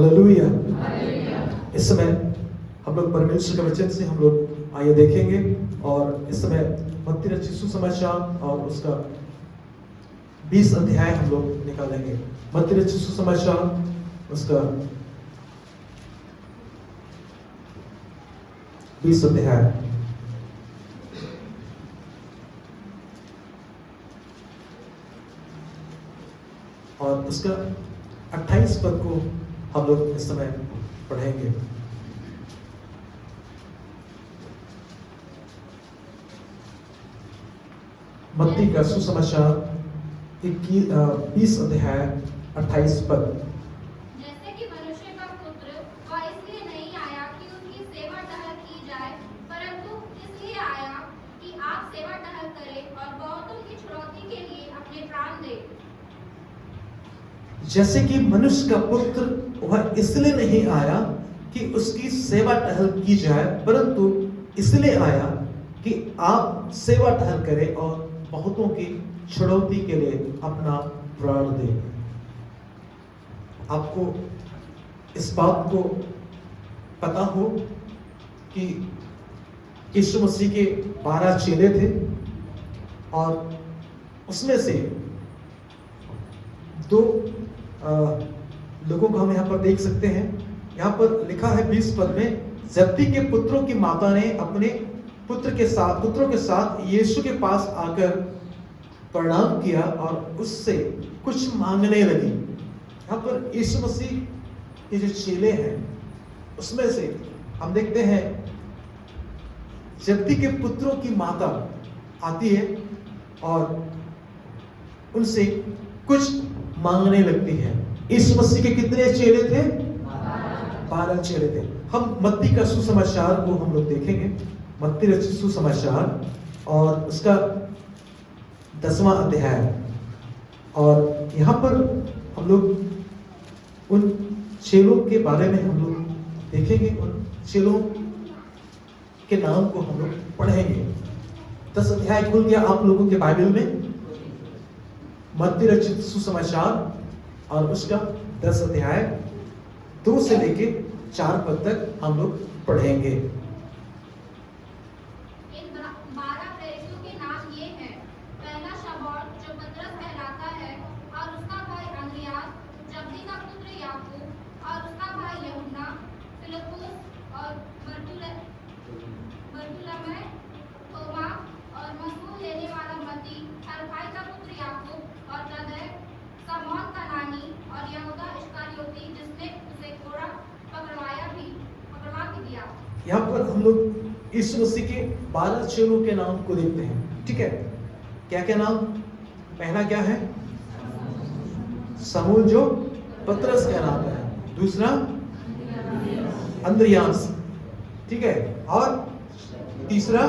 Hallelujah. इस समय हम लोग परमेश्वर के वचन से हम लोग आइए देखेंगे और इस समय मत्ती रचित सुसमाचार और उसका 20 अध्याय हम लोग निकालेंगे। मत्ती रचित सुसमाचार उसका 20 अध्याय और उसका 28 पद को हम लोग इस समय पढ़ेंगे। मत्ती का सुसमाचार 20 अध्याय 28 पद। जैसे कि मनुष्य का पुत्र वह इसलिए नहीं आया कि उसकी सेवा टहल की जाए, परंतु इसलिए आया कि आप सेवा टहल करें और बहुतों की छुड़ौती के लिए अपने प्राण दें। जैसे कि मनुष्य का पुत्र वह इसलिए नहीं आया कि उसकी सेवा टहल की जाए, परंतु इसलिए आया कि आप सेवा टहल करें और बहुतों की छुड़ौती के लिए अपना प्राण दें। आपको इस बात को पता हो कि यीशु मसीह के 12 चेले थे और उसमें से दो लोगों को हम यहाँ पर देख सकते हैं। यहाँ पर लिखा है 20 पद में, जब्दी के पुत्रों की माता ने अपने पुत्रों के साथ यीशु के पास आकर प्रणाम किया और उससे कुछ मांगने लगी। यहाँ पर यीशु मसीह के जो चेले हैं उसमें से हम देखते हैं जब्दी के पुत्रों की माता आती है और उनसे कुछ मांगने लगती है। यीशु मसीह के कितने चेले थे? 12 चेले थे। हम मत्ती का सुसमाचार को हम लोग देखेंगे। मत्ती रचित सुसमाचार और उसका 10वां अध्याय, और यहाँ पर हम लोग उन चेलों के बारे में हम लोग देखेंगे। उन चेलों के नाम को हम लोग पढ़ेंगे। 10 अध्याय खुल गया आप लोगों के बाइबल में। मत्ती रचित सुसमाचार और उसका 10 अध्याय 2 से लेके 4 पद तक हम लोग पढ़ेंगे। इन 12 प्रेरितों के नाम ये हैं। पहला शमौन जो पतरस कहलाता है और उसका भाई अंद्रियास, जब्दी का पुत्र याकूब और उसका भाई यूहन्ना, फिलिप्पुस और बरतुलमै, थोमा और मसमूर लेने वाला मत्ती, हलफई का पुत्र याकूब और तदै, शमौन कनानी और यहूदा इस्करियोती जिसने उसे घोड़ा पकड़वा भी दिया। यहाँ पर हम लोग यीशु मसीह के 12 चेलों के नाम को देखते हैं। ठीक है, क्या क्या नाम? पहला क्या है? शमौन जो पतरस का नाम है। दूसरा अंद्रियास, ठीक है, और तीसरा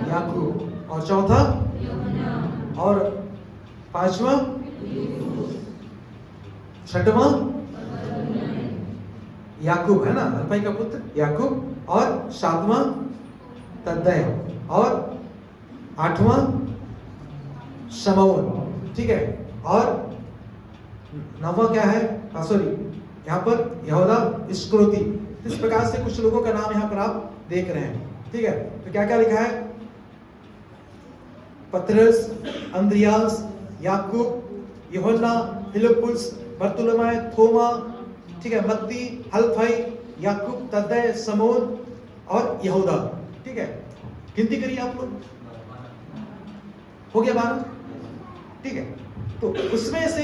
याकूब, और चौथा और पांचवा, छठवां याकूब है ना, हलफई का पुत्र याकूब, और 7वां तद्दै, और 8वां शमौन, ठीक है, और 9वां क्या है? सॉरी, यहाँ पर यहूदा इस्करियोती। इस प्रकार से कुछ लोगों का नाम यहाँ पर आप देख रहे हैं। ठीक है, तो क्या क्या लिखा है? पतरस, अंद्रियास, याकूब, यूहन्ना, फिलिप्पुस, बरतुलमै, थोमा, ठीक है, मत्ती, हलफई, याकूब, तद्दै, शमौन और यहूदा। ठीक है, गिनती करिए आप लोग। हो गया 12? ठीक है, तो उसमें से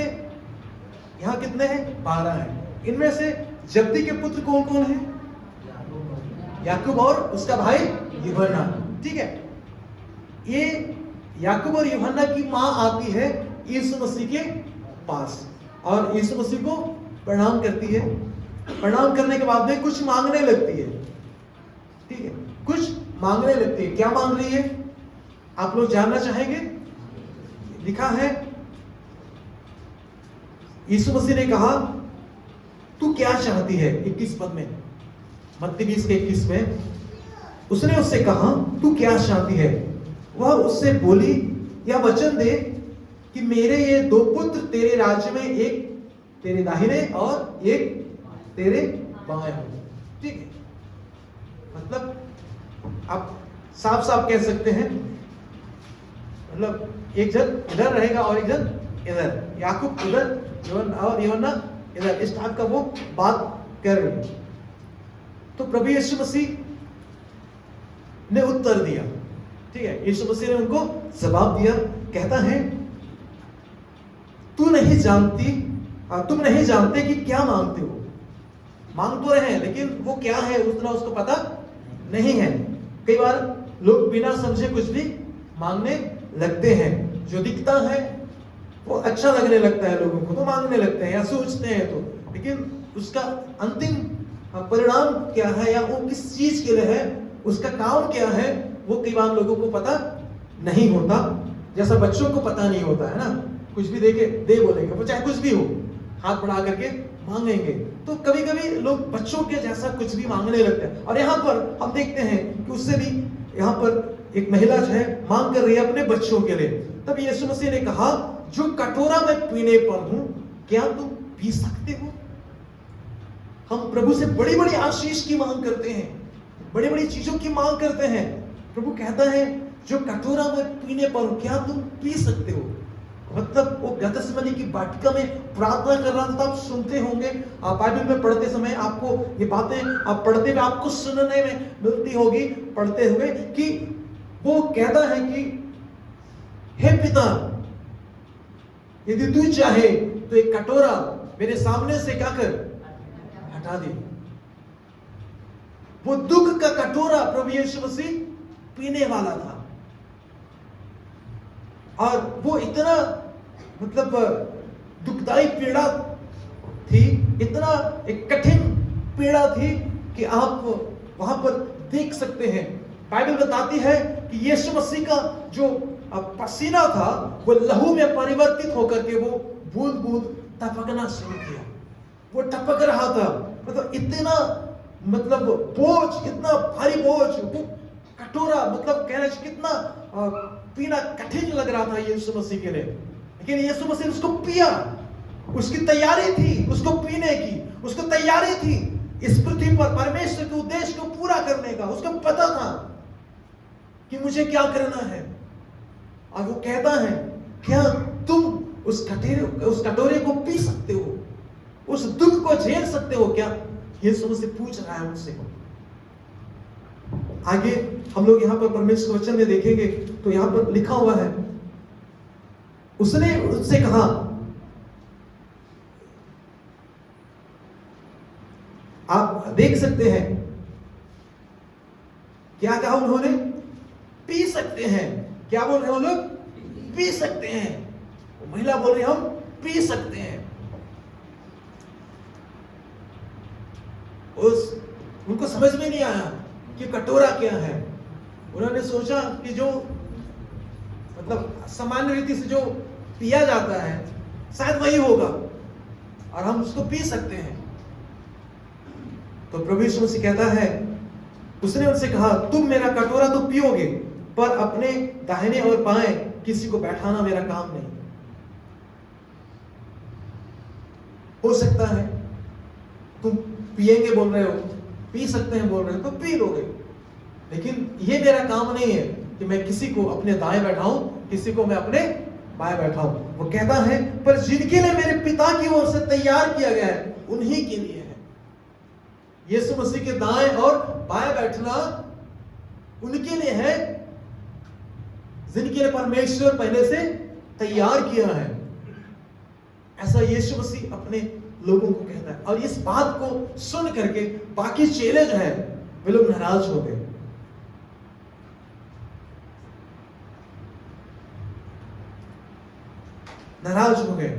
यहाँ कितने हैं? 12 हैं। इनमें से जब्दी के पुत्र कौन कौन है? याकूब और उसका भाई यूहन्ना। ठीक है, ये याकूब और यूहन्ना की माँ आती है यीशु मसीह के पास और यीशु मसीह को प्रणाम करती है। प्रणाम करने के बाद में कुछ मांगने लगती है। ठीक है, कुछ मांगने लगती है। क्या मांग रही है आप लोग जानना चाहेंगे? लिखा है, यीशु मसीह ने कहा, तू क्या चाहती है? 21 पद में, मत्ती 20 के 21 में उसने उससे कहा, तू क्या चाहती है? वह उससे बोली, यह वचन दे कि मेरे ये 2 पुत्र तेरे राज्य में, एक तेरे दाहिने और एक तेरे बाएं हो। ठीक है, मतलब आप साफ साफ कह सकते हैं, मतलब एक जन इधर रहेगा और एक जन इधर, याकूब उधर और यूहन्ना इधर, इस टाइप का वो बात कर रही है। तो प्रभु यीशु मसीह ने उत्तर दिया। ठीक है, यीशु मसीह ने उनको जवाब दिया, कहता है तुम नहीं जानते कि क्या मांगते हो। मांग तो रहे हैं लेकिन वो क्या है उतना उसको पता नहीं है। कई बार लोग बिना समझे कुछ भी मांगने लगते हैं, जो दिखता है वो अच्छा लगने लगता है लोगों को तो मांगने लगते हैं या सोचते हैं तो, लेकिन उसका अंतिम परिणाम क्या है या वो किस चीज के लिए है, उसका काम क्या है, वो कई बार लोगों को पता नहीं होता। जैसा बच्चों को पता नहीं होता है ना, कुछ भी देके दे बोलेंगे, वो चाहे कुछ भी हो, हाथ बढ़ा करके मांगेंगे। तो कभी कभी लोग बच्चों के जैसा कुछ भी मांगने लगते हैं। और यहाँ पर हम देखते हैं कि उससे भी यहाँ पर एक महिला जो है मांग कर रही है अपने बच्चों के लिए। तब यीशु मसीह ने कहा, जो कटोरा मैं पीने पर हूं क्या तुम पी सकते हो। हम प्रभु से बड़ी बड़ी आशीष की मांग करते हैं, बड़ी बड़ी चीजों की मांग करते हैं। प्रभु कहता है जो कटोरा मैं पीने पर हूं क्या तुम पी सकते हो। मतलब वो गतसमनी की वाटिका में प्रार्थना कर रहा था। आप सुनते होंगे, आप बाइबल में पढ़ते समय आपको ये बातें आप पढ़ते हुए आपको सुनने में मिलती होगी पढ़ते हुए कि वो कहता है कि हे पिता, यदि तू चाहे तो एक कटोरा मेरे सामने से क्या कर हटा दे। वो दुख का कटोरा प्रभु यीशु मसीह पीने वाला था और वो इतना मतलब दुखदाई पीड़ा थी, इतना एक कठिन पीड़ा थी कि आप वहां पर देख सकते हैं। बाइबल बताती है कि यीशु मसीह का जो पसीना था वो लहू में परिवर्तित होकर के वो बूंद बूंद टपकना शुरू किया। वो टपक रहा था, मतलब इतना मतलब बोझ, इतना भारी बोझ, वो कटोरा मतलब कहना कितना पीना कठिन लग रहा था यीशु मसीह के लिए, लेकिन यीशु मसीह उसको पिया। उसकी तैयारी थी उसको पीने की, उसको तैयारी थी इस पृथ्वी पर परमेश्वर के उद्देश्य को पूरा करने का। उसको पता था कि मुझे क्या करना है। और वो कहता है क्या तुम उस कटोरे को पी सकते हो, उस दुख को झेल सकते हो क्या, यीशु मसीह पूछ रहा है उनसे। आगे हम लोग यहां पर परमेश्वर वचन में देखेंगे तो यहां पर लिखा हुआ है, उसने उनसे कहा, आप देख सकते हैं क्या कहा उन्होंने, पी सकते हैं। क्या बोल रहे हैं वो लोग, पी सकते हैं। वो महिला बोल रही है हम पी सकते हैं। उनको समझ में नहीं आया कि कटोरा क्या है। उन्होंने सोचा कि जो मतलब सामान्य रीति से जो पिया जाता है शायद वही होगा और हम उसको पी सकते हैं। तो प्रभु यीशु मसीह कहता है, उसने उनसे कहा, तुम मेरा कटोरा तो पियोगे पर अपने दाहिने और बाएं किसी को बैठाना मेरा काम नहीं। हो सकता है तुम पिएंगे बोल रहे हो, पी सकते हैं बोल रहे हो तो पी लोगे, लेकिन ये मेरा काम नहीं है कि मैं किसी को अपने दाएं बैठाऊं, किसी को मैं अपने बाएं बैठाऊं। वो कहता है पर जिनके लिए मेरे पिता की ओर से तैयार किया गया है उन्हीं के लिए है। यीशु मसीह के दाएं और बाएं बैठना उनके लिए है जिनके लिए परमेश्वर पहले से तैयार किया है। ऐसा यीशु मसीह अपने लोगों को कहता है। और इस बात को सुन करके बाकी चेले जो है वे लोग नाराज हो गए। नाराज हो गए।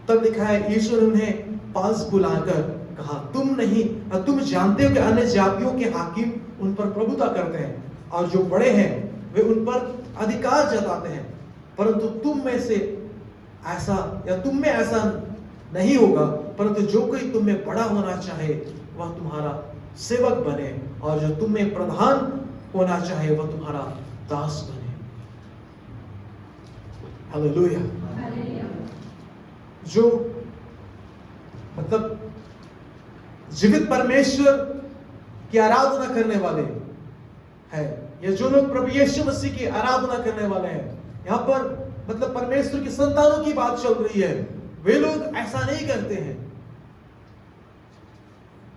तब लिखा है, यीशु ने उन्हें पास बुलाकर कहा, तुम जानते हो कि अन्य जातियों के हाकिम उन पर प्रभुता करते हैं और जो बड़े हैं वे उन पर अधिकार जताते हैं, परंतु तुम में ऐसा नहीं होगा, परंतु जो कोई तुम में बड़ा होना चाहे वह तुम्हारा सेवक बने और जो तुम में प्रधान होना चाहे वह तुम्हारा दास बने। हालेलुया। जो मतलब जीवित परमेश्वर की आराधना करने वाले हैं, या जो लोग प्रभु यीशु मसीह की आराधना करने वाले हैं, यहाँ पर मतलब परमेश्वर की संतानों की बात चल रही है, वे लोग ऐसा नहीं करते हैं,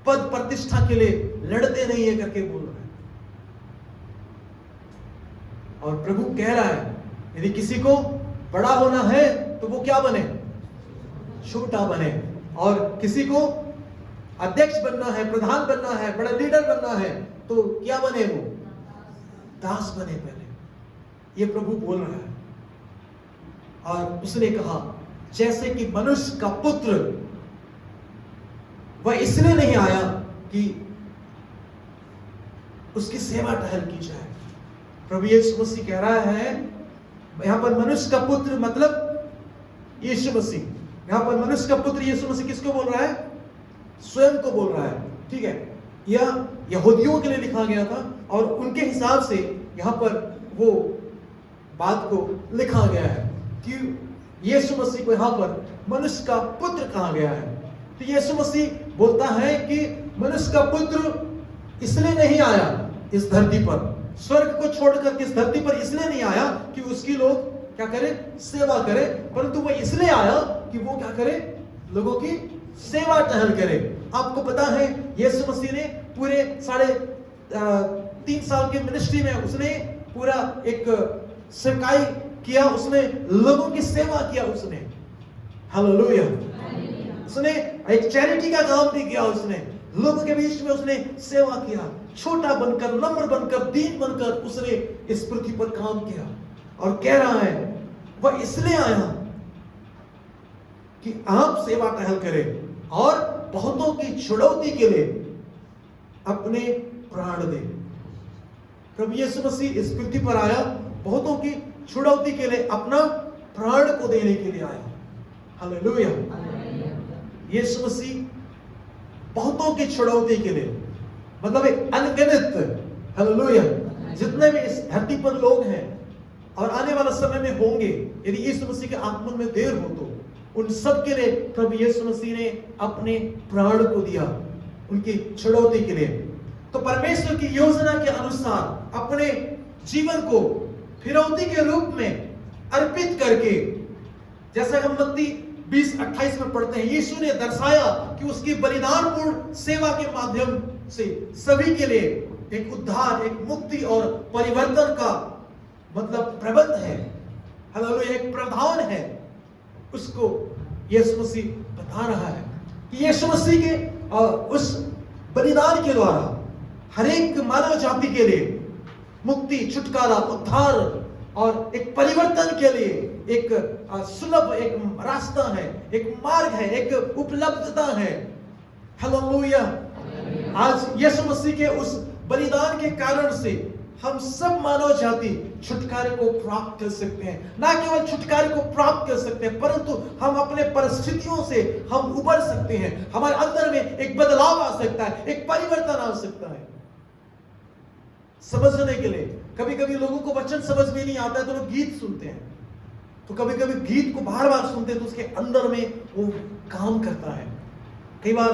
पद प्रतिष्ठा के लिए लड़ते नहीं है करके बोल रहे हैं। और प्रभु कह रहा है यदि किसी को बड़ा होना है तो वो क्या बने, छोटा बने, और किसी को अध्यक्ष बनना है, प्रधान बनना है, बड़ा लीडर बनना है तो क्या बने, वो दास बने पहले। ये प्रभु बोल रहा है। और उसने कहा जैसे कि मनुष्य का पुत्र वह इसलिए नहीं आया कि उसकी सेवा टहल की जाए। प्रभु यीशु मसीह कह रहा है, यहां पर मनुष्य का पुत्र मतलब यीशु मसीह, यहां पर मनुष्य का पुत्र यीशु मसीह किसको बोल रहा है, स्वयं को बोल रहा है, ठीक है। यह यहूदियों के लिए लिखा गया था और उनके हिसाब से यहां पर वो बात को लिखा गया है कि यीशु मसीह को यहां पर मनुष्य का पुत्र कहा गया है। तो यीशु मसीह बोलता है कि मनुष्य का पुत्र इसलिए नहीं आया इस धरती पर, स्वर्ग को छोड़कर इस धरती पर इसलिए नहीं आया कि उसकी लोग क्या करें, सेवा करें, परंतु वह इसलिए आया कि वो क्या करे, लोगों की सेवा टहल करे। आपको पता है यीशु मसीह ने पूरे 3.5 साल के मिनिस्ट्री में उसने पूरा एक सेवकाई किया, उसने लोगों की सेवा किया, उसने हालेलुया, उसने एक चैरिटी का काम भी किया, उसने लोगों के बीच में उसने सेवा किया, छोटा बनकर, नम्र बनकर, दीन बनकर उसने इस पृथ्वी पर काम किया। और कह रहा है वह इसलिए आया कि आप सेवा टहल करें और बहुतों की छुड़ौती के लिए अपने प्राण दे। प्रभु यीशु मसीह इस पृथ्वी पर आया बहुतों की छुड़ौती के लिए, अपना प्राण को देने के लिए आया। हालेलुया। यीशु मसीह बहुतों की छुड़ौती के लिए, मतलब एक अनगिनत, हालेलुया, जितने भी इस धरती पर लोग हैं और आने वाला समय में होंगे, यदि यीशु मसीह के आगमन में देर हो तो उन सब के लिए प्रभु यीशु मसीह ने अपने प्राण को दिया, उनकी छुड़ौती के लिए। तो परमेश्वर की योजना के अनुसार अपने जीवन को फिरौती के रूप में अर्पित करके, जैसे हम मत्ती 20:28 में पढ़ते हैं, यीशु ने दर्शाया कि उसकी बलिदानपूर्ण सेवा के माध्यम से सभी के लिए एक उद्धार, एक मुक्ति और परिवर्तन का मतलब प्रबंध है, हालेलुया, एक प्रावधान है। उसको यीशु मसीह बता रहा है कि यीशु मसीह के उस बलिदान के द्वारा हर एक मानव जाति के लिए मुक्ति, छुटकारा, उद्धार और एक परिवर्तन के लिए एक सुलभ एक रास्ता है, एक मार्ग है, एक उपलब्धता है। हालेलुया। आज यीशु मसीह के उस बलिदान के कारण से हम सब मानव जाति छुटकारे को प्राप्त कर सकते हैं। ना केवल छुटकारे को प्राप्त कर सकते हैं, परंतु हम अपने परिस्थितियों से हम उबर सकते हैं। हमारे अंदर में एक बदलाव आ सकता है, एक परिवर्तन आ सकता है। समझने के लिए कभी कभी लोगों को वचन समझ में नहीं आता है तो लोग गीत सुनते हैं, तो कभी कभी गीत को बार बार सुनते हैं तो उसके अंदर में वो काम करता है। कई बार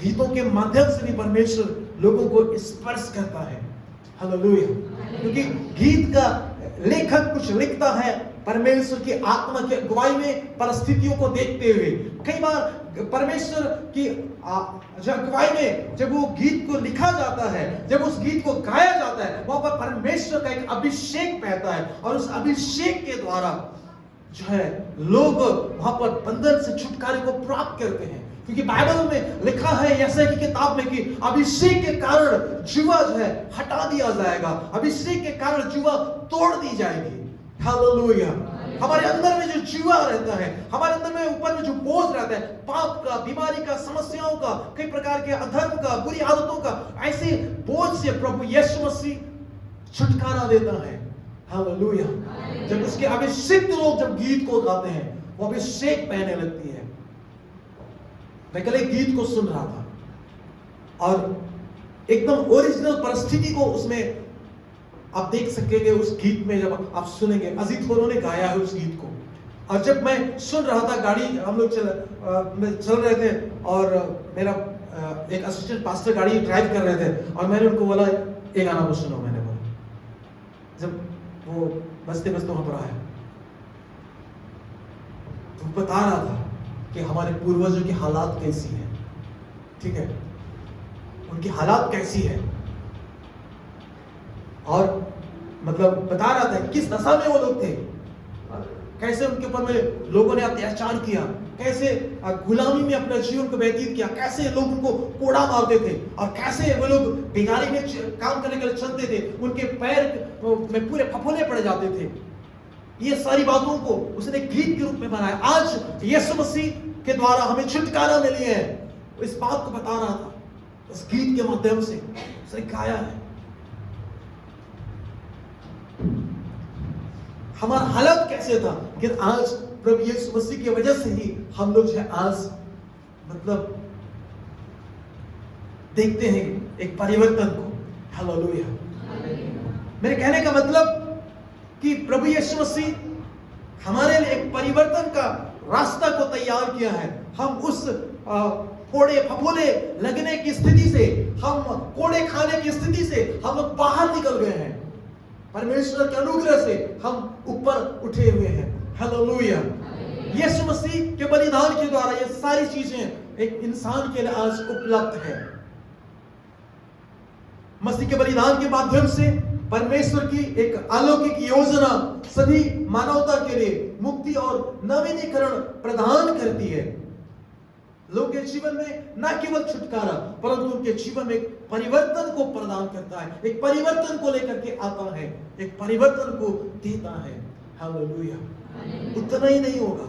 गीतों के माध्यम से भी परमेश्वर लोगों को स्पर्श करता है। हालेलुया। क्योंकि गीत का लेखक कुछ लिखता है परमेश्वर की आत्मा की अगुवाई में, परिस्थितियों को देखते हुए। कई बार परमेश्वर की अगुवाई में जब वो गीत को लिखा जाता है, जब उस गीत को गाया जाता है, वहां पर परमेश्वर का एक अभिषेक बहता है और उस अभिषेक के द्वारा जो है लोग वहां पर बंधन से छुटकारे को प्राप्त करते हैं। क्योंकि बाइबल में लिखा है यशायाह की किताब में कि अभिषेक के कारण जुआ जो है हटा दिया जाएगा, अभिषेक के कारण जुआ तोड़ दी जाएगी। हालेलुया। हमारे अंदर में जो जुआ रहता है, हमारे अंदर में ऊपर में जो बोझ रहता है, पाप का, बीमारी का, समस्याओं का, कई प्रकार के अधर्म का, बुरी आदतों का, ऐसे बोझ से प्रभु यीशु मसीह छुटकारा देता है। हालेलुया। जब उसके अभिषेक लोग जब गीत को गाते हैं, वो अभिषेक पहने लगती है। मैं कल एक गीत को सुन रहा था और एकदम ओरिजिनल परिस्थिति को उसमें आप देख सकेंगे। उस गीत में जब आप सुनेंगे, अजीत होरो ने गाया है उस गीत को। और जब मैं सुन रहा था, गाड़ी हम लोग चल रहे थे और मेरा एक असिस्टेंट पास्टर गाड़ी ड्राइव कर रहे थे और मैंने उनको बोला एक गाना को सुनो, मैंने बोला जब वो बजते बजते वहां पर आया तो बता रहा था कि हमारे पूर्वजों की हालात कैसी है, ठीक है, उनकी हालात कैसी है, और मतलब बता रहा था किस दशा में वो लोग थे, कैसे उनके ऊपर में लोगों ने अत्याचार किया, कैसे गुलामी में अपना जीवन को व्यतीत किया, कैसे लोग उनको कोड़ा मारते थे और कैसे वो लोग बेगारी में काम करने के लिए चलते थे, उनके पैर में पूरे फफोले पड़ जाते थे। ये सारी बातों को उसने गीत के रूप में बनाया। आज यीशु मसीह के द्वारा हमें छुटकारा मिली है, इस बात को बता रहा था, उस गीत के माध्यम से उसने गाया है। हमारा हालत कैसे था, कि आज प्रभु यीशु मसीह की वजह से ही हम लोग जो है आज मतलब देखते हैं एक परिवर्तन को। हालेलुया। मेरे कहने का मतलब कि प्रभु यीशु मसीह हमारे लिए एक परिवर्तन का रास्ता को तैयार किया है। हम उस फोड़े फफोले लगने की स्थिति से, हम कोड़े खाने की स्थिति से हम लोग बाहर निकल गए हैं। परमेश्वर के अनुग्रह से हम ऊपर उठे हुए हैं। हालेलुया। यीशु मसीह के बलिदान के द्वारा ये सारी चीजें एक इंसान के लिए आज उपलब्ध है। मसीह के बलिदान के माध्यम से परमेश्वर की एक अलौकिक योजना सभी मानवता के लिए मुक्ति और नवीनीकरण प्रदान करती है। लोगों के जीवन में न केवल छुटकारा परंतु उनके जीवन में एक परिवर्तन को प्रदान करता है, एक परिवर्तन को लेकर के आता है, एक परिवर्तन को देता है। हालेलुया। उतना ही नहीं होगा,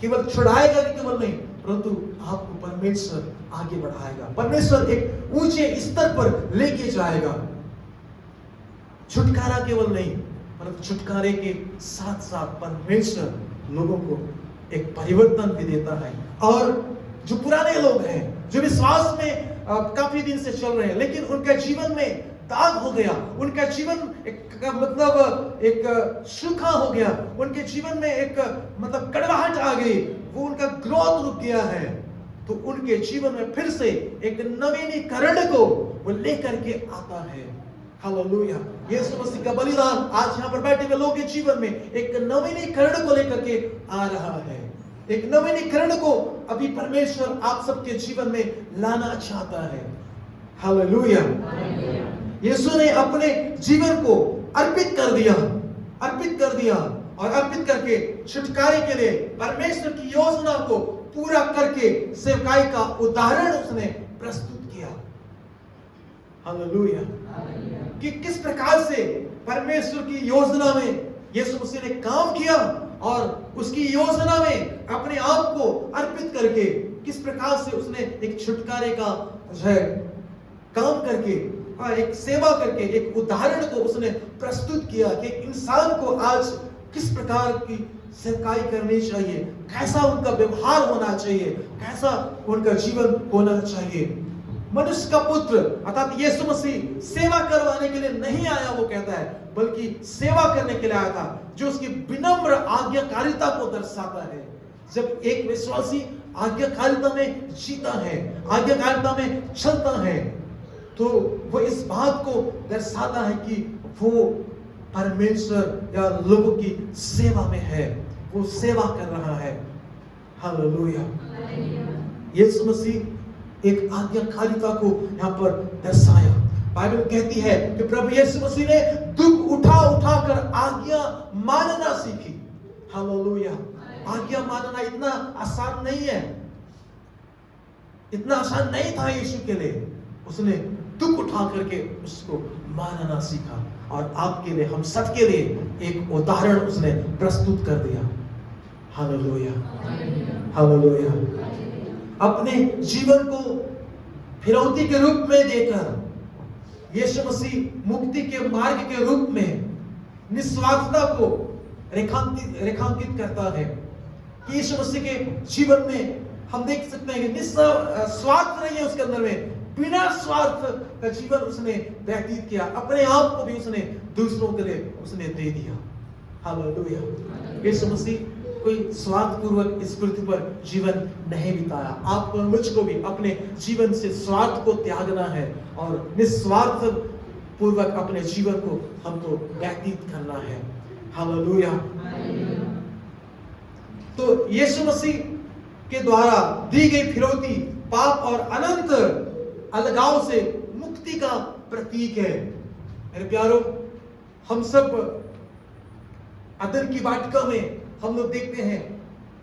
केवल छुड़ाएगा कि केवल नहीं, परंतु आपको परमेश्वर आगे बढ़ाएगा, परमेश्वर एक ऊंचे स्तर पर लेके जाएगा। छुटकारा केवल नहीं परंतु छुटकारे के साथ साथ परमेश्वर लोगों को एक परिवर्तन भी देता है। और जो पुराने लोग हैं, जो विश्वास में काफी दिन से चल रहे हैं लेकिन उनका जीवन में दाग हो गया, उनका जीवन एक सूखा हो गया, उनके जीवन में एक मतलब कड़वाहट आ गई, वो उनका ग्रोथ रुक गया है, तो उनके जीवन में फिर से एक नवीनीकरण को वो लेकर के आता है। हालेलुया। यीशु मसीह का बलिदान आज यहाँ पर बैठे हुए लोगों के जीवन में एक नवीनीकरण को लेकर के आ रहा है। एक नवीनीकरण को अभी परमेश्वर आप सबके जीवन में लाना चाहता है। हालेलुया। यीशु ने अपने जीवन को अर्पित कर दिया और अर्पित करके छुटकारे के लिए परमेश्वर की योजना को पूरा करके सेवकाई का उदाहरण उसने प्रस्तुत किया। हालेलुया। कि किस प्रकार से परमेश्वर की योजना में यीशु मसीह ने काम किया और उसकी योजना में अपने आप को अर्पित करके किस प्रकार से उसने एक छुटकारे का जो है काम करके एक सेवा करके एक उदाहरण को उसने प्रस्तुत किया कि इंसान को आज किस प्रकार की सेवकाई करनी चाहिए, कैसा उनका व्यवहार होना चाहिए, कैसा उनका जीवन होना चाहिए। मनुष्य का पुत्र अर्थात यीशु मसीह सेवा करवाने के लिए नहीं आया, वो कहता है, बल्कि सेवा करने के लिए आया था, जो उसकी विनम्र आज्ञाकारिता को दर्शाता है। जब एक विश्वासी आज्ञाकारिता में जीता है, आज्ञाकारिता में चलता है, तो वो इस बात को दर्शाता है कि वो परमेश्वर या लोगों की सेवा में है, वो सेवा कर रहा है। हालेलुया। यीशु मसीह एक आज्ञाकारिता को यहाँ पर दर्शाया। बाइबल कहती है कि प्रभु यीशु मसीह ने दुख उठा कर आज्ञा मानना सीखी। हालेलुया। आज्ञा मानना इतना आसान नहीं है, इतना आसान नहीं था यीशु के लिए। उसने दुख उठा करके उसको मानना सीखा और आपके लिए, हम सबके लिए एक उदाहरण उसने प्रस्तुत कर दिया। हालेलुया। हालेलुया। अपने जीवन को फिरौती के रूप में देकर यीशु मसीह मुक्ति के मार्ग के रूप में निस्वार्थता को रेखांकित करता है। कि यीशु मसीह के जीवन में हम देख सकते हैं कि स्वार्थ नहीं है उसके अंदर में, बिना स्वार्थ का जीवन उसने व्यतीत किया, अपने आप को भी उसने दूसरों के लिए उसने दे दिया। हालेलुया। यीशु मसीह कोई स्वार्थपूर्वक इस पृथ्वी पर जीवन नहीं बिताया। आपको और मुझको भी अपने जीवन से स्वार्थ को त्यागना है और निस्वार्थ पूर्वक अपने जीवन को हमको व्यतीत करना है। हालेलुया। तो यीशु मसीह के द्वारा दी गई फिरौती पाप और अनंत अलगाव से मुक्ति का प्रतीक है। मेरे प्यारो, हम सब अदन की वाटिका में हम लोग देखते हैं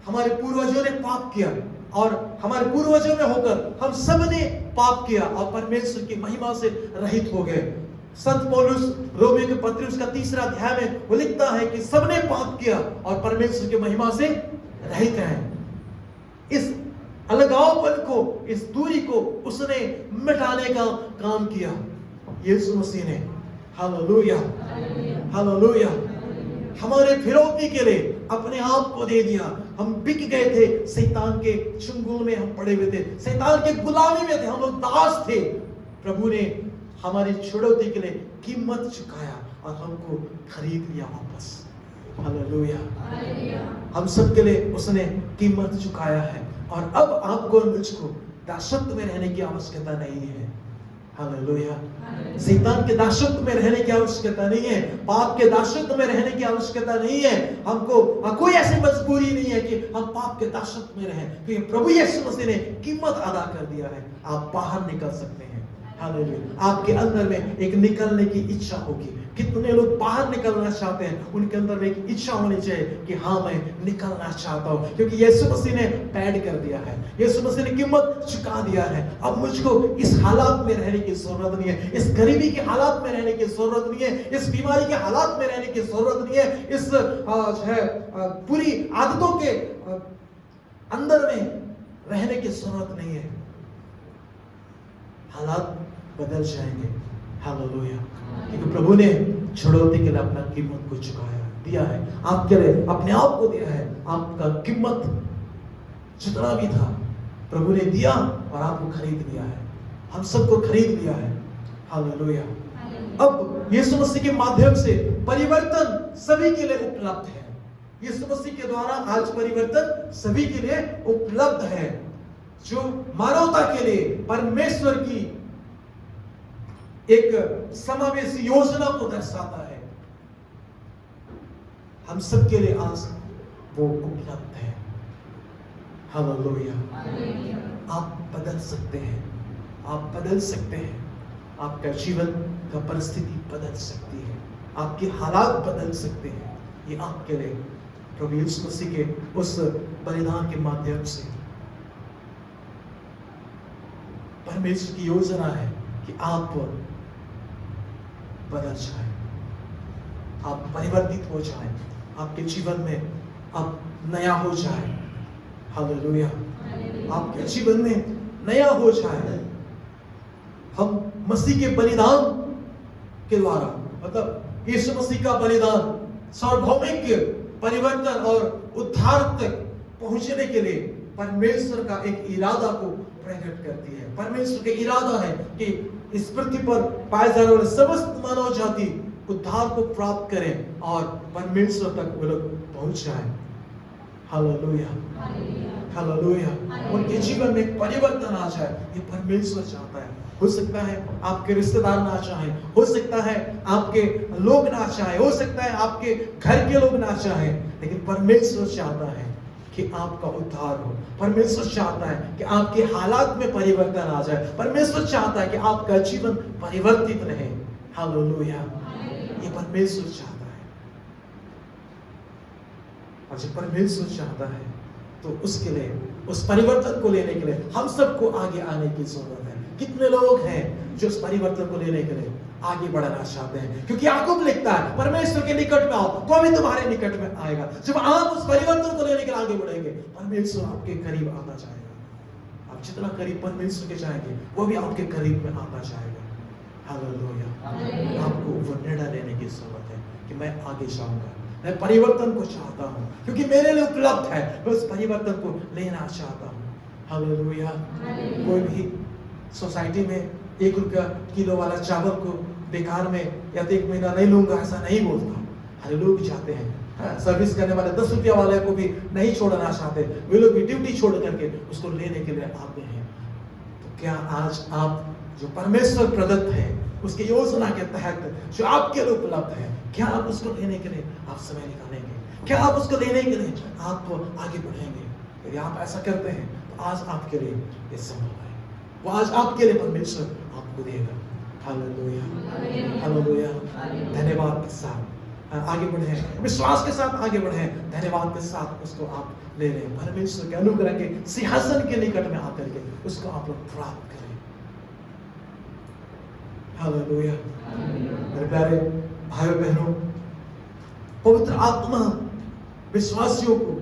हमारे पूर्वजों ने पाप किया और हमारे पूर्वजों में होकर हम सब ने पाप किया और परमेश्वर की महिमा से रहित हो गए। संत पौलुस रोमियो के पत्र उसका 3 अध्याय में वो लिखता है कि सबने पाप किया और परमेश्वर की महिमा से रहित हैं। इस अलगावपन को, इस दूरी को उसने मिटाने का काम किया यीशु मसीह ने। Hallelujah, hallelujah. हमारे फिरौती के लिए अपने आप को दे दिया। हम बिक गए थे, शैतान के चंगुल में हम पड़े हुए थे, शैतान के गुलामी में थे, हम लोग दास थे। प्रभु ने हमारी छुड़ौती के लिए कीमत चुकाया और हमको खरीद लिया वापस। हालेलुया। हम सब के लिए उसने कीमत चुकाया है और अब आपको और मुझको दासत्व में रहने की आवश्यकता नहीं है। हालेलुया। शैतान के दासत्व में रहने की आवश्यकता नहीं है, पाप के दासत्व में रहने की आवश्यकता नहीं है। हमको कोई ऐसी मजबूरी नहीं है कि हम पाप के दासत्व में रहें, क्योंकि प्रभु यीशु मसीह ने कीमत अदा कर दिया है। आप बाहर निकल सकते हैं। हालेलुया। आपके अंदर में एक निकलने की इच्छा होगी। कितने लोग बाहर निकलना चाहते हैं, उनके अंदर में एक इच्छा होनी चाहिए कि हाँ, मैं निकलना चाहता हूँ, क्योंकि यीशु मसीह ने पैड कर दिया है, यीशु मसीह ने कीमत चुका दिया है। अब मुझको इस हालात में रहने की जरूरत नहीं है, इस गरीबी के हालात में रहने की जरूरत नहीं है, इस बीमारी के हालात में रहने की जरूरत नहीं है, इस पूरी आदतों के अंदर में रहने की जरूरत नहीं है। हालात बदल जाएंगे। हालेलुया। क्योंकि प्रभु ने छुड़ौती के लिए अपना कीमत को चुकाया दिया है, आपके लिए अपने आप को दिया है। आपका कीमत जितना भी था प्रभु ने दिया और आपको खरीद लिया है, हम सबको खरीद लिया है। हालेलुया। अब यीशु मसीह के माध्यम से परिवर्तन सभी के लिए उपलब्ध है। यीशु मसीह के द्वारा आज परिवर्तन सभी के लिए उपलब्ध है, जो मानवता के लिए परमेश्वर की एक समावेशी योजना को दर्शाता है। हम सब के लिए आज वो उपलब्ध है। हालेलुया। आप बदल सकते हैं, आप बदल सकते हैं। आपका जीवन का परिस्थिति बदल सकती है, आपके हालात बदल सकते हैं। ये आपके लिए प्रभु यीशु मसीह के उस बलिदान के माध्यम से परमेश्वर की योजना है कि आप बदल जाए, आप परिवर्तित हो जाए, आपके जीवन में आप नया हो जाए। हालेलुया। आपके जीवन में नया हो जाए। हम मसीह के बलिदान के द्वारा, मतलब यीशु मसीह का बलिदान सार्वभौमिक परिवर्तन और उद्धार तक पहुंचने के लिए परमेश्वर का एक इरादा को प्रकट करती है। परमेश्वर का इरादा है कि इस पृथ्वी पर पाए जाने वाले समस्त मानव जाति उद्धार को प्राप्त करें और परमेश्वर तक वो लोग पहुंच जाए। Hallelujah, hallelujah. उनके जीवन में परिवर्तन आ जाए, ये परमेश्वर चाहता है। हो सकता है आपके रिश्तेदार ना चाहें, हो सकता है आपके लोग ना चाहें, हो सकता है आपके घर के लोग ना चाहें, लेकिन परमेश्वर चाहता है कि आपका उद्धार हो। परमेश्वर चाहता है कि आपके हालात में परिवर्तन आ जाए। परमेश्वर चाहता है कि आपका जीवन परिवर्तित रहे। हालेलुया। ये परमेश्वर चाहता है। और जब परमेश्वर चाहता है तो उसके लिए, उस परिवर्तन को लेने के लिए हम सबको आगे आने की जरूरत है। कितने लोग हैं जो उस परिवर्तन को लेने के लिए आगे बढ़ना चाहते हैं? क्योंकि याकूब लिखता है परमेश्वर के निकट में आओ तो अभी तुम्हारे निकट में आएगा। जब आप उस परिवर्तन को लेने के लिए आगे बढ़ेंगे, परमेश्वर आपके करीब आता जाएगा। आप जितना करीब परमेश्वर के जाएंगे, वो भी आपके करीब में आता जाएगा। हालेलुया। आपको वो निर्णय लेने की जरूरत है कि मैं आगे जाऊंगा, मैं परिवर्तन को चाहता हूं, क्योंकि मेरे लिए उपलब्ध है, मैं उस परिवर्तन को लेना चाहता हूं। हालेलुया। कोई भी सोसाइटी में 1 रुपया किलो वाला चावल को बेकार में या 1 महीना नहीं लूंगा ऐसा नहीं बोलता। हर लोग चाहते हैं सर्विस करने वाले 10 रुपया वाले को भी नहीं छोड़ना चाहते, वे लोग भी ड्यूटी छोड़ करके उसको लेने के लिए आते हैं। तो क्या आज आप जो परमेश्वर प्रदत्त है उसकी योजना के तहत जो आपके लिए उपलब्ध है, क्या आप उसको लेने के लिए आप समय निकालेंगे? क्या आप उसको लेने के लिए आप आगे बढ़ेंगे? यदि आप ऐसा करते हैं तो आज आपके लिए ये संभव है, वो आज आपके लिए परमेश्वर आपको देगा। Hallelujah, hallelujah. धन्यवाद के साथ आगे बढ़े, विश्वास के साथ आगे बढ़े, धन्यवाद के साथ उसको आप ले लें। परमेश्वर के अनुग्रह के सिंहासन के निकट में आकर के उसको आप लोग प्राप्त करें। हालेलुया। मेरे प्यारे भाइयों बहनों, पवित्र आत्मा विश्वासियों को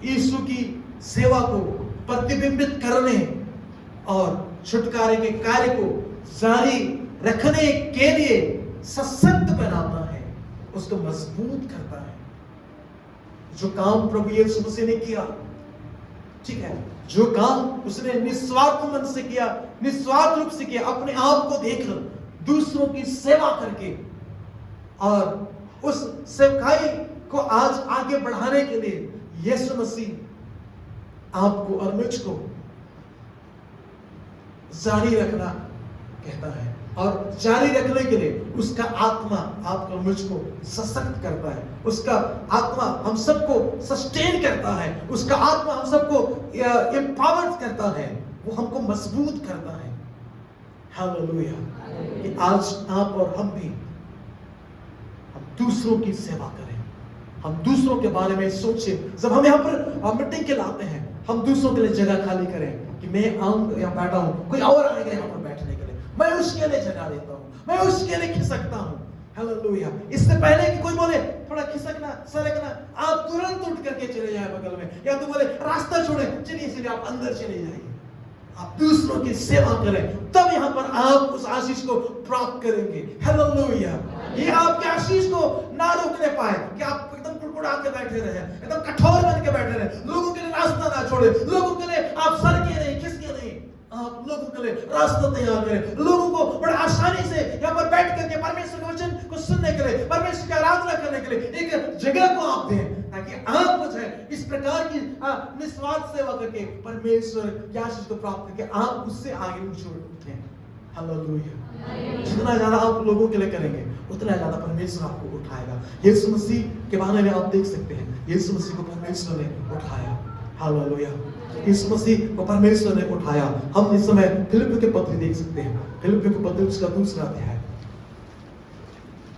यीशु की सेवा को प्रतिबिंबित करने और छुटकारे के कार्य को जारी रखने के लिए सशक्त बनाता है, उसको मजबूत करता है। जो काम प्रभु यीशु मसीह ने किया, ठीक है, जो काम उसने निस्वार्थ मन से किया, निस्वार्थ रूप से किया, अपने आप को देखकर दूसरों की सेवा करके, और उस सेवकाई को आज आगे बढ़ाने के लिए यीशु मसीह आपको और मुझको जारी रखना कहता है, और जारी रखने के लिए उसका आत्मा आपको मुझको सशक्त करता है, उसका आत्मा हम सबको सस्टेन करता है, उसका आत्मा हम सबको एम्पावर्ड करता है, वो हमको मजबूत करता है। हालेलुया। कि आज आप और हम भी हम दूसरों की सेवा करें, हम दूसरों के बारे में सोचें। जब हम यहाँ पर मीटिंग के लाते हैं, हम दूसरों के लिए जगह खाली करें कि मैं आऊं यहाँ बैठा हूँ, कोई और आएगा यहाँ पर बैठने के लिए, मैं उसके लिए जगह देता हूँ, मैं उसके लिए खिसकता हूँ। हालेलुया। इससे पहले कि कोई बोले थोड़ा खिसकना सरकना, आप तुरंत उठ करके चले जाए बगल में, या तो बोले रास्ता छोड़े, चलिए आप अंदर चले जाइए। आप दूसरों की सेवा करें, तब यहाँ पर आप उस आशीष को प्राप्त करेंगे। हालेलुया। ये आपके आशीष को ना रोकने पाए कि आप एकदम कुड़कुड़ा के बैठे रहे, एकदम कठोर बन के बैठे रहे, लोगों के लिए रास्ता ना छोड़े, लोगों के लिए आप सरके नहीं, खिसके नहीं, आप लोगों के लिए रास्ता तैयार करें, लोगों को बड़े आसानी से यहाँ पर बैठ करके परमेश्वर के वचन को सुनने के लिए, परमेश्वर की आराधना करने के लिए एक जगह को आप दें, ताकि आप कुछ है इस प्रकार की निस्वार्थ सेवा करके परमेश्वर की आशीष को प्राप्त करके आप उससे आगे उठें। हालेलुया। जितना ज्यादा आप लोगों के लिए करेंगे, उतना ज्यादा परमेश्वर आपको उठाएगा। यीशु मसीह के बारे में आप देख सकते हैं, यीशु मसीह को परमेश्वर ने उठाया। हालेलुया। यीशु मसीह को परमेश्वर ने उठाया। हम इस समय फिलिप्पियों के पत्र देख सकते हैं, फिलिप्पियों के पत्र उसका दूसरा अध्याय,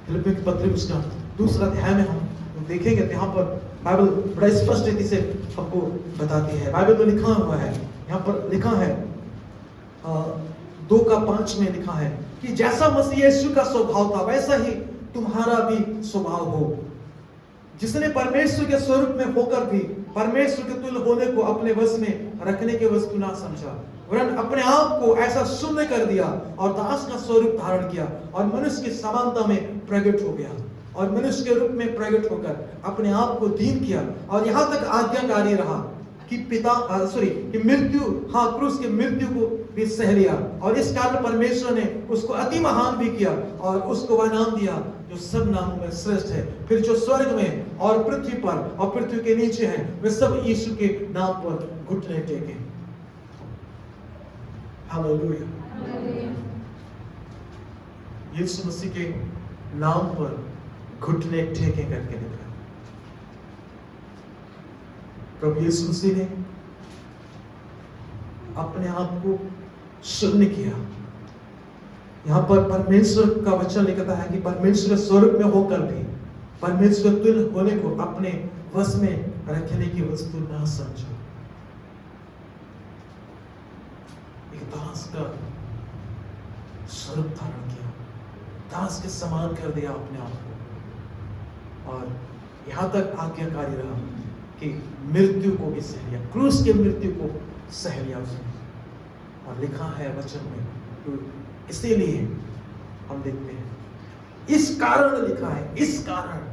फिलिप्पियों के पत्र उसका दूसरा अध्याय में हम देखेंगे तो यहाँ पर बाइबल बड़ा स्पष्ट रीति से हमको बताती है। बाइबल में लिखा हुआ है, यहाँ पर लिखा है 2:5 में लिखा है कि जैसा मसीह यीशु का स्वभाव था वैसा ही तुम्हारा भी स्वभाव हो, जिसने परमेश्वर के स्वरूप में होकर भी परमेश्वर के तुल्य होने को अपने वश में रखने के वस्तु ना समझा, वरन अपने आप को ऐसा शून्य कर दिया और दास का स्वरूप धारण किया और मनुष्य की समानता में प्रकट हो गया, और मनुष्य के रूप में प्रकट होकर अपने आप को दीन किया और यहाँ तक आज्ञाकारी रहा कि कि मृत्यु, क्रूस की मृत्यु को भी सह लिया, और इस कारण परमेश्वर ने उसको अति महान भी किया और उसको वह नाम दिया जो सब नामों में श्रेष्ठ है। फिर जो स्वर्ग में और पृथ्वी पर और पृथ्वी के नीचे हैं, वे सब यीशु के नाम पर घुटने टेके। हालेलुया। यीशु मसीह के नाम पर घुटने टेके करके लिखा। प्रभु यीशु मसीह ने अपने आप को शून्य किया। यहाँ पर परमेश्वर का वचन लिखता है कि परमेश्वर स्वरूप में होकर भी परमेश्वर तुल्य होने को अपने वश में रखने की वस्तु ना समझो। एक दास का स्वरूप धारण किया, दास के समान कर दिया अपने आप को, और यहाँ तक आज्ञाकारी रहा कि मृत्यु को भी सह लिया, क्रूस की मृत्यु को सह लिया उसने। और लिखा है वचन में, तो इसीलिए हम देखते हैं, इस कारण लिखा है, इस कारण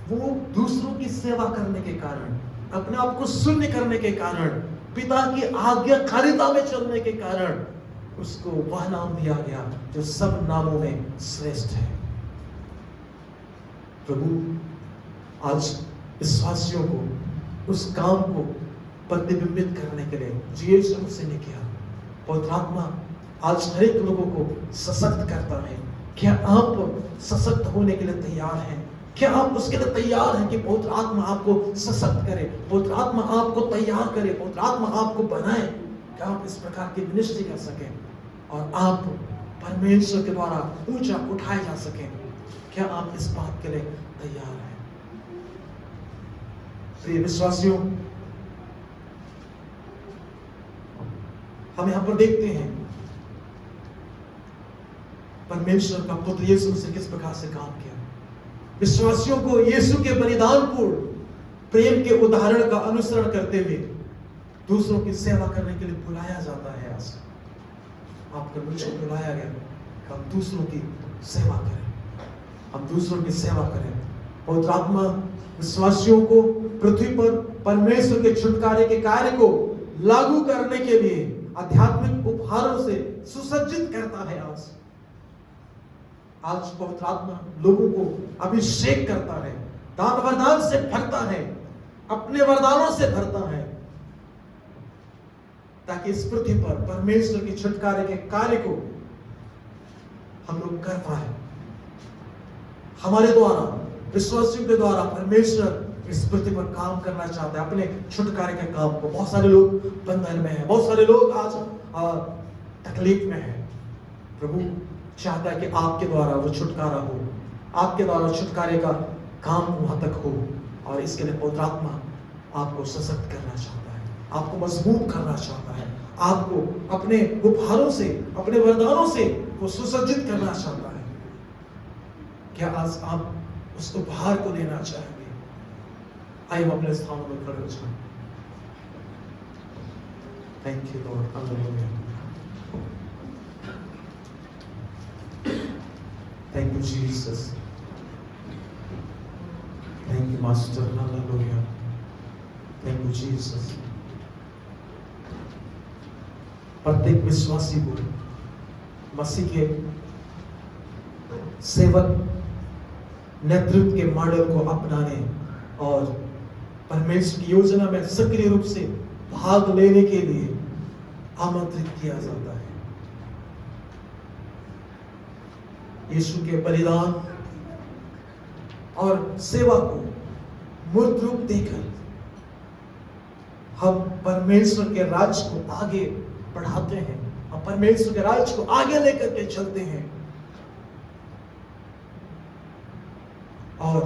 वो दूसरों की सेवा करने के कारण, अपने आप को शून्य करने के कारण, पिता की आज्ञाकारिता में चलने के कारण उसको वह नाम दिया गया जो सब नामों में श्रेष्ठ है। प्रभु आज विश्वासियों को उस काम को प्रतिबिंबित करने के लिए जो यीशु मसीह ने किया। पवित्र आत्मा आज हर एक लोगों को सशक्त करता है। क्या आप सशक्त होने के लिए तैयार हैं? क्या आप उसके लिए तैयार हैं कि पवित्र आत्मा आपको सशक्त करे, पवित्र आत्मा आपको तैयार करे, पवित्र आत्मा आपको बनाए कि आप इस प्रकार की मिनिस्ट्री कर सकें और आप परमेश्वर के द्वारा ऊंचा उठाए जा सकें? क्या आप इस बात के लिए तैयार हैं? प्रिय विश्वासियों, हम यहां पर देखते हैं परमेश्वर का पुत्र यीशु मसीह किस प्रकार से काम किया। विश्वासियों को यीशु के बलिदानपूर्ण प्रेम के उदाहरण का अनुसरण करते हुए दूसरों की सेवा करने के लिए बुलाया जाता है। आज आपको मुझे बुलाया गया कि हम दूसरों की सेवा करें, हम दूसरों की सेवा करें। पवित्र आत्मा विश्वासियों को पृथ्वी पर परमेश्वर के छुटकारे के कार्य को लागू करने के लिए आध्यात्मिक उपहारों से सुसज्जित करता है। आज पवित्र आत्मा लोगों को अभिषेक करता है, दान वरदान से भरता है, अपने वरदानों से भरता है, ताकि इस पृथ्वी पर परमेश्वर के छुटकारे के कार्य को हम लोग कर पाए। हमारे द्वारा, विश्वासियों के द्वारा परमेश्वर इस पृथ्वी पर काम करना चाहता है, अपने छुटकारे के काम को। बहुत सारे लोग बंधन में हैं, बहुत सारे लोग आज तकलीफ में हैं। प्रभु चाहता है कि आपके द्वारा वो छुटकारा हो, आपके द्वारा छुटकारे का काम वहां तक हो। और इसके लिए पवित्र आत्मा आपको सशक्त करना चाहता है, आपको मजबूत करना चाहता है, आपको अपने उपहारों से, अपने वरदानों से वो सुसज्जित करना चाहता है। क्या आज आप उस उपहार को लेना चाहेंगे? आइए अपने स्थानों में खड़े हो जाएं। Thank you Lord, hallelujah. Thank you, Jesus. Thank you, Master. Hallelujah. Thank you, Jesus. प्रत्येक विश्वासी को मसीह के सेवक नेतृत्व के मॉडल को अपनाने और परमेश्वर की योजना में सक्रिय रूप से भाग लेने के लिए आमंत्रित किया जाता है। यीशु के बलिदान और सेवा को मूर्त रूप देकर हम परमेश्वर के राज्य को आगे बढ़ाते हैं, हम परमेश्वर के राज्य को आगे लेकर के चलते हैं और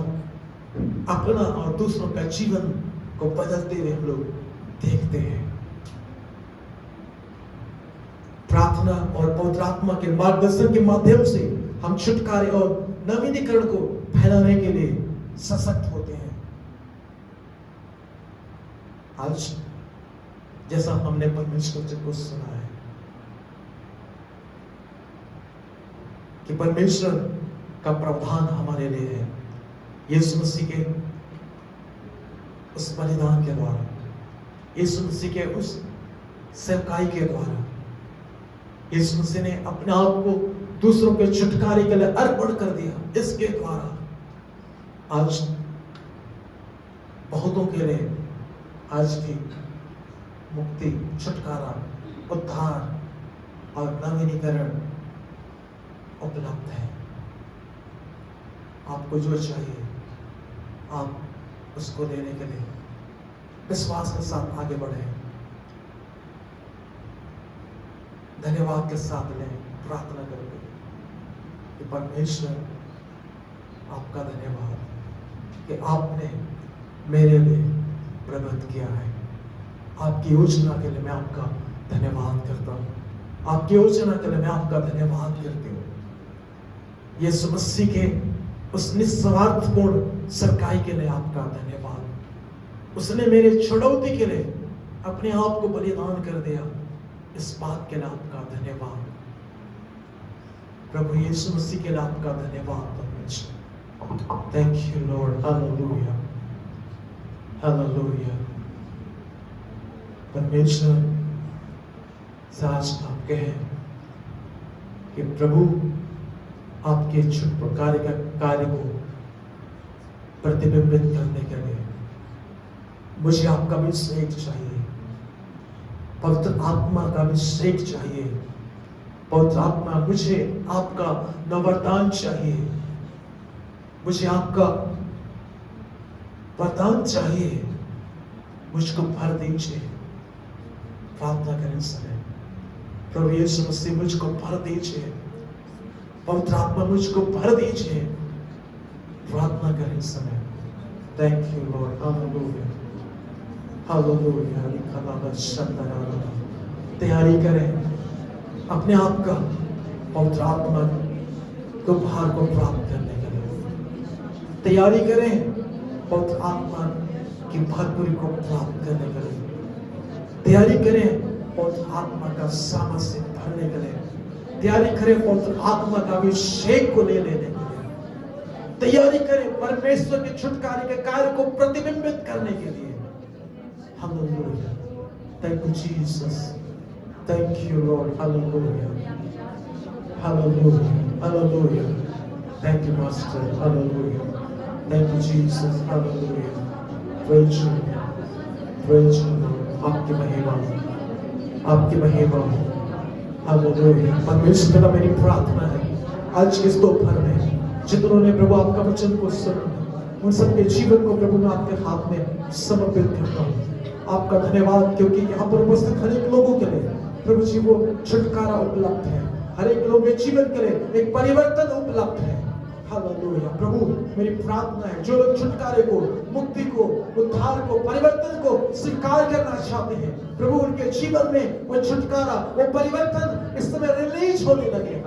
अपना और दूसरों का जीवन को बदलते हुए हम लोग देखते हैं। प्रार्थना और पवित्र आत्मा के मार्गदर्शन के माध्यम से हम छुटकारे और नवीनीकरण को फैलाने के लिए सशक्त होते हैं। आज जैसा हमने परमेश्वर को सुना है कि परमेश्वर का प्रावधान हमारे लिए है, यीशु मसीह के उस बलिदान के द्वारा, यीशु मसीह के उस सेवकाई के द्वारा, यीशु मसीह ने अपने आप को दूसरों के छुटकारे के लिए अर्पण कर दिया। इसके द्वारा आज बहुतों के लिए आज भी मुक्ति, छुटकारा, उद्धार और नवीनीकरण उपलब्ध है। आपको जो चाहिए आप उसको लेने के लिए विश्वास के साथ आगे बढ़े, धन्यवाद के साथ लें, प्रार्थना करें कि परमेश्वर आपका धन्यवाद कि आपने मेरे लिए प्रबंध किया है। आपकी योजना के लिए मैं आपका धन्यवाद करता हूँ, आपकी योजना के लिए मैं आपका धन्यवाद करती हूँ। यीशु मसीह के उस निस्वार्थपूर्ण सरकाई के लिए आपका धन्यवाद। उसने मेरे छुड़ौती के लिए अपने आप को बलिदान कर दिया, इस बात के लिए आपका धन्यवाद। प्रभु यीशु मसीह के लिए आपका धन्यवाद। Thank you Lord, hallelujah, hallelujah. परमेश्वर से आज आप कहें कि प्रभु आपके छुटकारे का कार्य को प्रतिबिंबित करने के लिए मुझे आपका अभिषेक चाहिए, पवित्र आत्मा का अभिषेक चाहिए। पवित्र आत्मा, मुझे आपका नवरदान चाहिए, मुझे आपका वरदान चाहिए, मुझको भर दीजिए। प्रार्थना करें समय, प्रभु यीशु मसीह मुझको भर दीजिए, पवित्र आत्मा मुझको भर दीजिए। प्रार्थना करें समय। Thank you Lord, hallelujah hallelujah. तैयारी करें अपने आप का पवित्र आत्मा को भार को प्राप्त करने के लिए। तैयारी करें पवित्र आत्मा की भरपूरी को प्राप्त करने के लिए। तैयारी करें पवित्र आत्मा का सामर्थ्य भरने के लिए। तैयारी करें पवित्र आत्मा का अभिषेक को ले लेने के लिए। तैयारी करें परमेश्वर के छुटकारे के कार्य को प्रतिबिंबित करने के लिए। Hallelujah, thank you Jesus, thank you Lord, hallelujah hallelujah hallelujah, thank you master, hallelujah, thank you Jesus, hallelujah, praise you Lord, आपकी महिमा, आपकी महिमा, हालेलुया। परमेश्वर का मेरी प्रार्थना है आज के इस दोपहर में जितनों ने प्रभु आपका वचन को सुना, उन सबके जीवन को प्रभु मैं आपके हाथ में समर्पित करता हूँ। आपका धन्यवाद, क्योंकि यहाँ पर उपस्थित हर एक लोगों के लिए प्रभु जी वो छुटकारा उपलब्ध है। हर एक लोगों के जीवन के लिए एक परिवर्तन उपलब्ध है। हालेलुया। प्रभु मेरी प्रार्थना है जो लोग छुटकारे को, मुक्ति को, उद्धार को, परिवर्तन को स्वीकार करना चाहते हैं, प्रभु उनके जीवन में वो छुटकारा, वो परिवर्तन इस समय रिलीज होने लगे।